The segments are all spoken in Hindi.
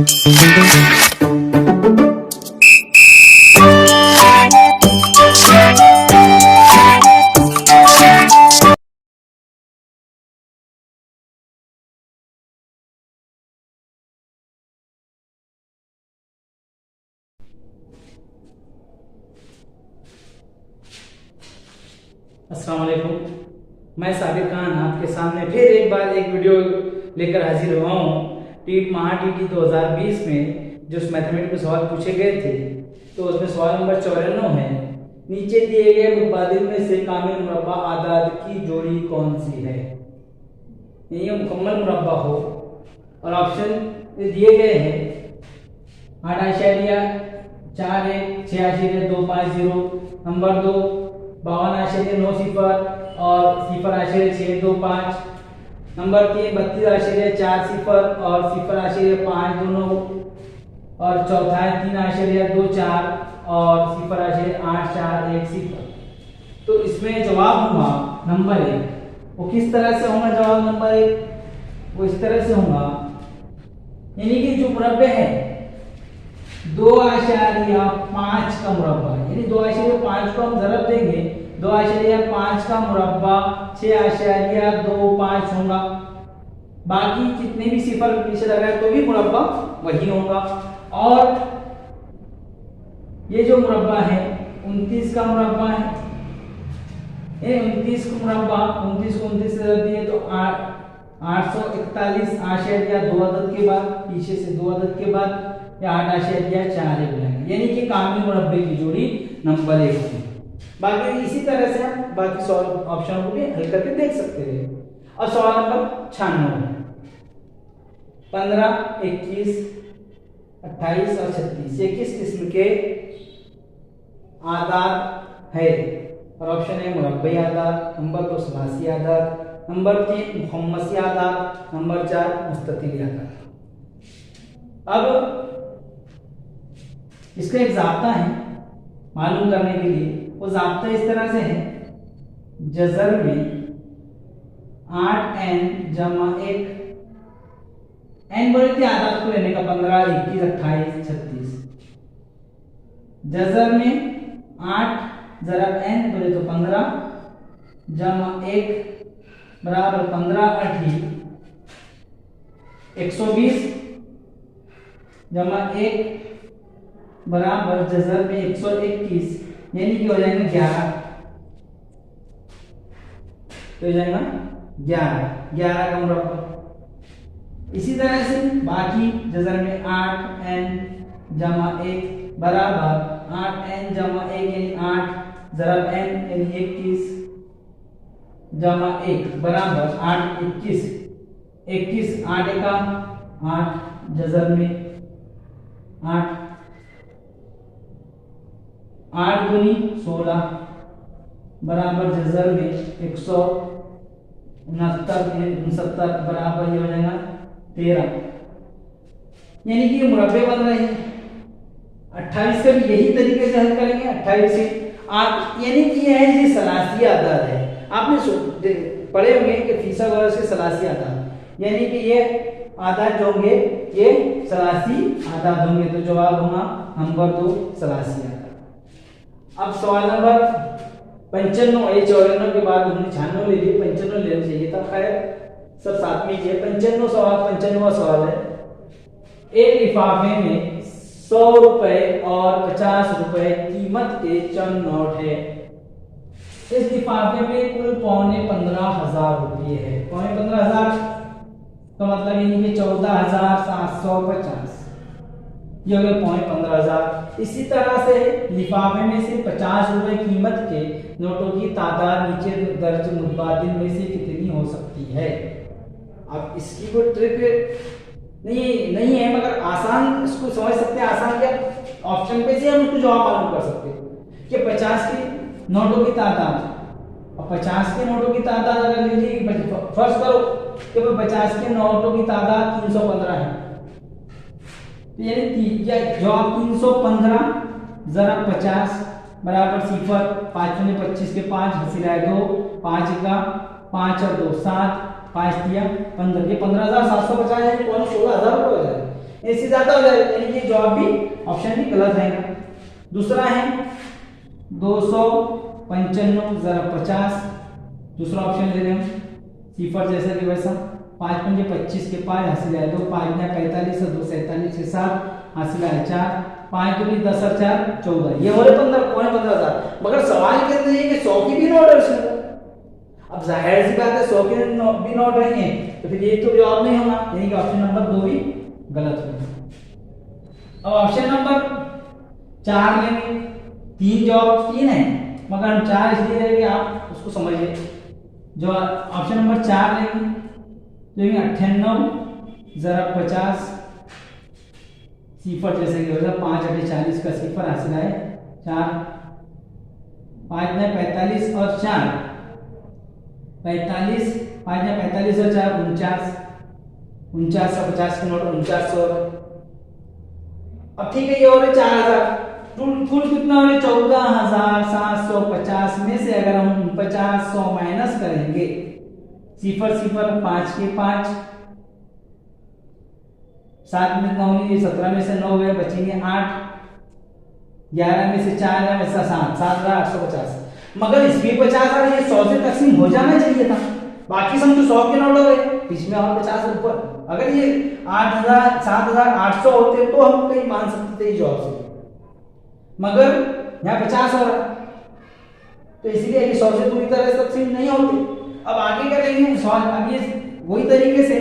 अस्सलाम वालेकुम। मैं साबिर खान आपके सामने फिर एक बार एक वीडियो लेकर हाजिर हुआ हूँ। टीट महाटीटी 2020 में जो मैथमेटिक्स सवाल पूछे गए थे, तो उसमें सवाल नंबर 94 है। नीचे दिए गए मुतबादिल में से कामिल मुरब्बा आदाद की जोड़ी कौन सी है? ये मुकम्मल मुरब्बा हो और ऑप्शन दिए गए हैं 8.41, नंबर 2 52.90 और 0.625, नंबर 3 32.40 और 0.5 दोनों, और चौथा है 3.24 और 0.841। तो इसमें जवाब होगा नंबर 1। वो किस तरह से होगा जवाब नंबर 1? वो इस तरह से होगा, यानी कि जो मुरब्बे है 2.5 का मुरब्बा, यानी 2.5 को हम ज़रब देंगे, 2.5 का मुरब्बा 6.25 होगा। बाकी जितने भी सिफर पीछे लगाए तो भी मुरब्बा वही होगा। और ये जो मुरब्बा है 29 का मुरब्बा है, ये 29 का मुरब्बा 29 को 29 से ज़रब दिए तो 841.2 अदद के बाद, पीछे से 2 अदद के बाद या 8.4 बनाएंगे, यानी कि कामिल मुरब्बे की जोड़ी नंबर 1 है। बाकी इसी तरह से हम बाकी सवाल ऑप्शन को भी हल करके देख सकते हैं। और सवाल नंबर 96 है 15, 21, 28 और 36 ये किस किस्म के आदाद है? और ऑप्शन है मुरब्बई आदाद, नंबर 2 सलासी आदाद, नंबर 3 मुखम्मसी आदाद, नंबर 4 मुस्ततिल आदाद। अब इसका एक ज़ाब्ता है मालूम करने के लिए। वो ज़ाब्ता इस तरह से है, जज़र में 8n जमा 1, n बोले थे आदाद को लेने का 15, 21, 28, 36। जज़र में 8 ज़रब n बोले तो 15 जमा 1 बराबर 15 8 120 जमा 1 बराबर जज़र में 121, यानी कि हो जाएगा 11। तो हो जाएगा 11 का मुरब्बा। इसी तरह से बाकी जज़र में 8n जमा 1 बराबर 8n जमा 1 यानी 8 ज़रब n यानी 21 जमा 1 बराबर 8 21 21 8 का 8 जज़र में 8 8 दूनी 16 बराबर जज़र में 169 बराबर ये हो जाएगा 13, यानी कि ये मुरब्बे बन रहे हैं। 28 का भी यही तरीके से हल करेंगे। 28 से आप, यानी कि ये है जी सलासी आदाद है। आपने पढ़े होंगे कि फीसद और से सलासी आदाद, यानी कि ये आदाद जो होंगे ये सलासी आदाद होंगे। तो जवाब होगा नंबर 2 सलासी आदाद। अब सवाल नंबर 95, ये 94 के बाद हमने 96 ले लिए, 95 लेना चाहिए था, खैर सब साथ में किए। 95वां सवाल है, एक लिफाफे में 100 रुपए और 50 रुपए कीमत के चंद नोट है। इस लिफाफे में कुल 15,500 रुपये है। 15,500 तो मतलब यानी कि 14,750, ये हो गए 15,500। इसी तरह से लिफाफे में से 50 रुपए कीमत के नोटों की तादाद नीचे दर्ज मुतबादिल में से कितनी हो सकती है? अब इसकी कोई ट्रिक नहीं है, मगर आसान इसको समझ सकते हैं। आसान क्या, ऑप्शन पे से हम इसको जवाब मालूम कर सकते हैं कि 50 के नोटों की तादाद, और 50 के नोटों की तादाद अगर लीजिए, फर्स्ट करो कि 50 के नोटों की तादाद 315 है, तो यानी जवाब 315 ज़रब 50 बराबर 0, 5 में 25 के 5 हसीलाए 2, 5 का 5 और 2 7, 5 दिया 15, ये 15,750 यानी 16,000 रुपये हो जाएगा। इससे ज्यादा हो जाएगा, यानी कि जवाब भी ऑप्शन भी गलत रहेगा। दूसरा है 295 जरा 50, दूसरा ऑप्शन ले रहे हम सिफर जैसा कि वैसा। 5 पंजे 25 के 5 हासिल है 2, 5 ने 45 और 2 47 के 7 हासिल है 4, 5 दूनी 10 और 4 14, ये हो रहे 15 पौने 15,000। मगर सवाल के अंदर ये कि 100 की भी नोट है उसमें। अब जाहिर सी बात है 100 के भी नोट रहेंगे तो फिर ये तो जवाब नहीं होगा, यानी कि ऑप्शन नंबर 2 भी गलत होगा। अब ऑप्शन नंबर 4 लेंगे, 3 जवाब 3 है मगर हम 4 इसलिए लेंगे आप उसको समझिए। जो ऑप्शन नंबर 4 लेंगे तो 98 जरा 50 सिफर जैसे कि होगा 5 8 40 का सिफर हासिल है 4, 5 ने 45 और 4 45, 5 ने 45 और 4 49, 49 और 50 के नोट 4900। अब ठीक है ये हो रहे 4000, कुल कितना हो रहे 14,750 में से अगर हम 50 100 माइनस करेंगे, सिफर सिफर 5 के 5, 7 में 9 नहीं 17 में से 9 गए बचेंगे 8, 11 में से 4 है वैसा 7, 7,850। मगर इसमें 50 आ रही है, 100 से तकसीम हो जाना चाहिए था, बाकी समझो 100 के नोट हो गए, बीच में और 50 ऊपर। अगर ये 8,000 7,800 होते तो हम कहीं मान सकते थे जॉब से, मगर यहाँ 50 हो रहा तो इसलिए 100 से पूरी तरह से तकसीम नहीं होती। अब आगे क्या करेंगे सवाल, अब ये वही तरीके से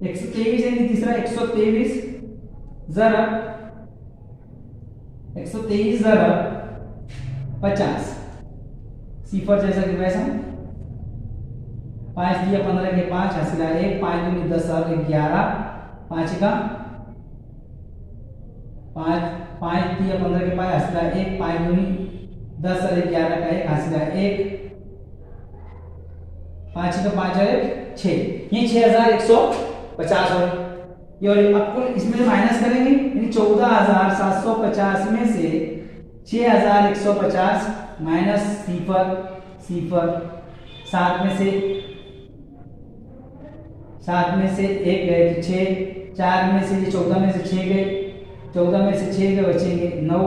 123 यानी तीसरा 123 जरा 50 सिफर जैसा कि वैसा। 5 दिया 15 के 5 हासिल 1, 5 दूनी 10 और 11, 5 का 5 दिया 15 के 5 हासिल 1, 5 दूनी 10 और 11 का 1 हासिल 1, 5 का 5 और 1 6, ये 6150 हो गए। ये और अब कुल इसमें माइनस करेंगे यानी 14,750 में से 6,150 माइनस सिफर सिफर 7 में से 1 गए तो 6, 4 में से 14 में से 6 गए, 14 में से 6 गए बचेंगे 9।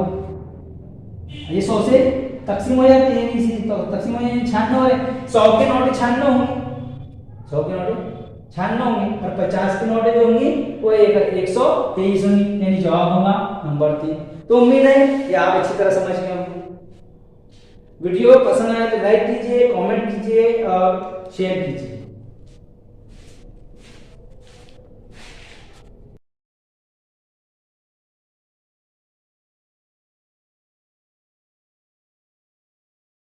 ये 100 से तकसीम हो जाती है, इसी तो तकसीम हो जाए 96 हो रहे, 100 के नोट 96 होंगे, 100 के नोट 96 होंगे और 50 के नोट जो होंगी वो 123 होंगी, यानी जवाब होगा नंबर 3। तो उम्मीद है कि आप अच्छी तरह समझ गए होंगे। वीडियो पसंद आए तो लाइक कीजिए, कमेंट कीजिए और शेयर कीजिए।